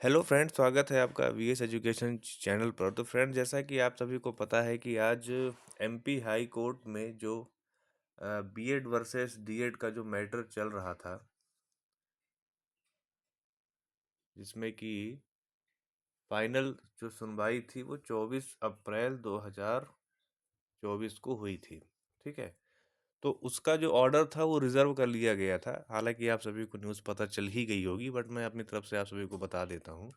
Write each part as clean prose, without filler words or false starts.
Hello friends, स्वागत है आपका वीएस एजुकेशन चैनल पर। तो फ्रेंड्स, जैसा कि आप सभी को पता है कि आज एमपी हाई कोर्ट में जो बीएड वर्सेस डीएड का जो मैटर चल रहा था, जिसमें कि फाइनल जो सुनवाई थी वो 24 अप्रैल 2024 को हुई थी। ठीक है। तो उसका जो ऑर्डर था वो रिजर्व कर लिया गया था। हालांकि आप सभी को न्यूज़ पता चल ही गई होगी, बट मैं अपनी तरफ से आप सभी को बता देता हूँ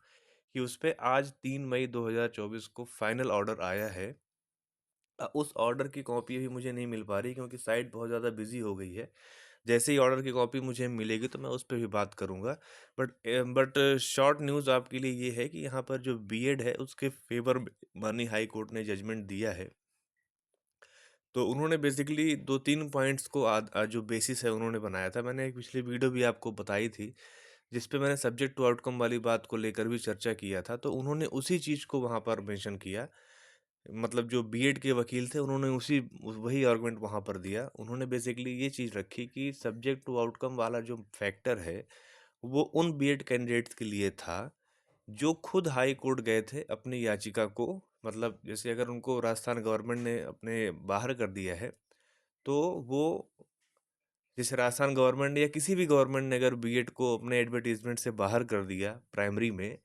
कि उस पे आज 3 मई 2024 को फाइनल ऑर्डर आया है। उस ऑर्डर की कॉपी अभी मुझे नहीं मिल पा रही क्योंकि साइट बहुत ज़्यादा बिजी हो गई है। जैसे ही ऑर्डर की कॉपी मुझे मिलेगी तो मैं उस पे भी बात करूँगा। बट शॉर्ट न्यूज़ आपके लिए ये है कि यहाँ पर जो बीएड है उसके फेवर में माननीय हाई कोर्ट ने जजमेंट दिया है। तो उन्होंने बेसिकली 2-3 पॉइंट्स को जो बेसिस है उन्होंने बनाया था। मैंने एक पिछली वीडियो भी आपको बताई थी, जिस पे मैंने सब्जेक्ट टू आउटकम वाली बात को लेकर भी चर्चा किया था। तो उन्होंने उसी चीज़ को वहाँ पर मेंशन किया। मतलब जो बीएड के वकील थे उन्होंने वही आर्गुमेंट वहाँ पर दिया। उन्होंने बेसिकली ये चीज़ रखी कि सब्जेक्ट टू आउटकम वाला जो फैक्टर है वो उन बीएड कैंडिडेट्स के लिए था जो खुद हाई कोर्ट गए थे अपनी याचिका को, मतलब जैसे अगर उनको राजस्थान गवर्नमेंट ने अपने बाहर कर दिया है, तो वो जैसे राजस्थान गवर्नमेंट ने या किसी भी गवर्नमेंट ने अगर बीएड को अपने एडवर्टीजमेंट से बाहर कर दिया प्राइमरी में,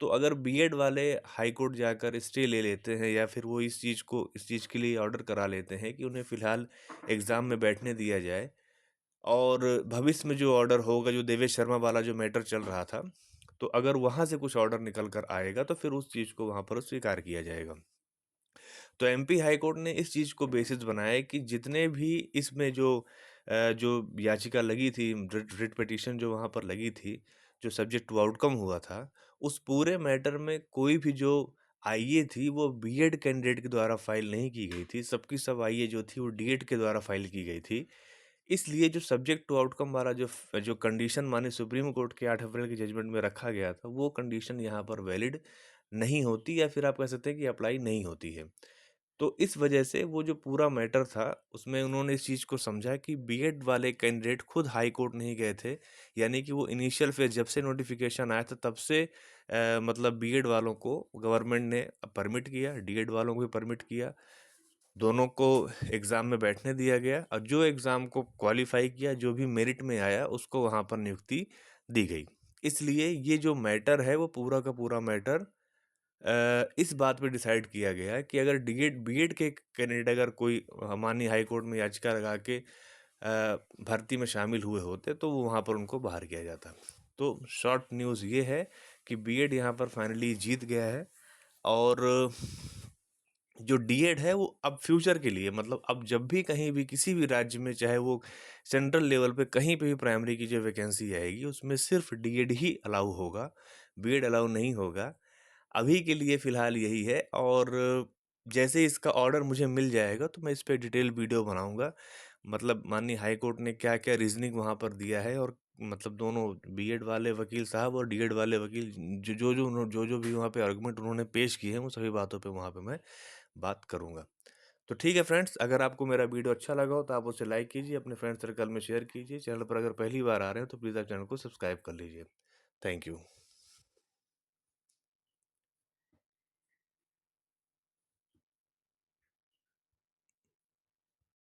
तो अगर बीएड वाले हाई कोर्ट जाकर स्टे ले लेते हैं या फिर वो इस चीज़ के लिए ऑर्डर करा लेते हैं कि उन्हें फ़िलहाल एग्ज़ाम में बैठने दिया जाए, और भविष्य में जो ऑर्डर होगा, जो देवेश शर्मा वाला जो मैटर चल रहा था, तो अगर वहाँ से कुछ ऑर्डर निकल कर आएगा तो फिर उस चीज़ को वहाँ पर स्वीकार किया जाएगा। तो एमपी हाई कोर्ट ने इस चीज़ को बेसिस बनाया है कि जितने भी इसमें जो याचिका लगी थी, रिट पिटीशन जो वहाँ पर लगी थी, जो सब्जेक्ट टू आउटकम हुआ था, उस पूरे मैटर में कोई भी जो आईए थी वो बीएड कैंडिडेट के द्वारा फाइल नहीं की गई थी। सबकी सब आईए जो थी वो डीएड के द्वारा फाइल की गई थी। इसलिए जो सब्जेक्ट टू आउटकम वाला जो कंडीशन माने सुप्रीम कोर्ट के 8 अप्रैल के जजमेंट में रखा गया था, वो कंडीशन यहाँ पर वैलिड नहीं होती, या फिर आप कह सकते हैं कि अप्लाई नहीं होती है। तो इस वजह से वो जो पूरा मैटर था उसमें उन्होंने इस चीज़ को समझा कि बीएड वाले कैंडिडेट खुद हाई कोर्ट नहीं गए थे। यानी कि वो इनिशियल फेज जब से नोटिफिकेशन आया था तब से मतलब बीएड वालों को गवर्नमेंट ने परमिट किया, डीएड वालों को भी परमिट किया। दोनों को एग्ज़ाम में बैठने दिया गया और जो एग्ज़ाम को क्वालिफाई किया, जो भी मेरिट में आया, उसको वहाँ पर नियुक्ति दी गई। इसलिए ये जो मैटर है वो पूरा का पूरा मैटर इस बात पे डिसाइड किया गया है कि अगर डीएड बीएड के कैंडिडेट अगर कोई माननीय हाई कोर्ट में याचिका लगा के भर्ती में शामिल हुए होते तो वो वहाँ पर उनको बाहर किया जाता। तो शॉर्ट न्यूज़ ये है कि बीएड यहाँ पर फाइनली जीत गया है, और जो डीएड है वो अब फ्यूचर के लिए, मतलब अब जब भी कहीं भी किसी भी राज्य में, चाहे वो सेंट्रल लेवल पे कहीं पे भी प्राइमरी की जो वैकेंसी आएगी उसमें सिर्फ डीएड ही अलाउ होगा, बीएड अलाउ नहीं होगा। अभी के लिए फ़िलहाल यही है, और जैसे इसका ऑर्डर मुझे मिल जाएगा तो मैं इस पे डिटेल वीडियो बनाऊँगा। मतलब माननीय हाई कोर्ट ने क्या-क्या रीज़निंग वहाँ पर दिया है, और मतलब दोनों बीएड वाले वकील साहब और डीएड वाले वकील जो भी वहाँ पे आर्गुमेंट उन्होंने पेश किए हैं, उन सभी बातों पे वहाँ पे मैं बात करूँगा। तो ठीक है फ्रेंड्स, अगर आपको मेरा वीडियो अच्छा लगा हो तो आप उसे लाइक कीजिए, अपने फ्रेंड सर्कल में शेयर कीजिए। चैनल पर अगर पहली बार आ रहे हैं तो प्लीज़ आप चैनल को सब्सक्राइब कर लीजिए। Thank you.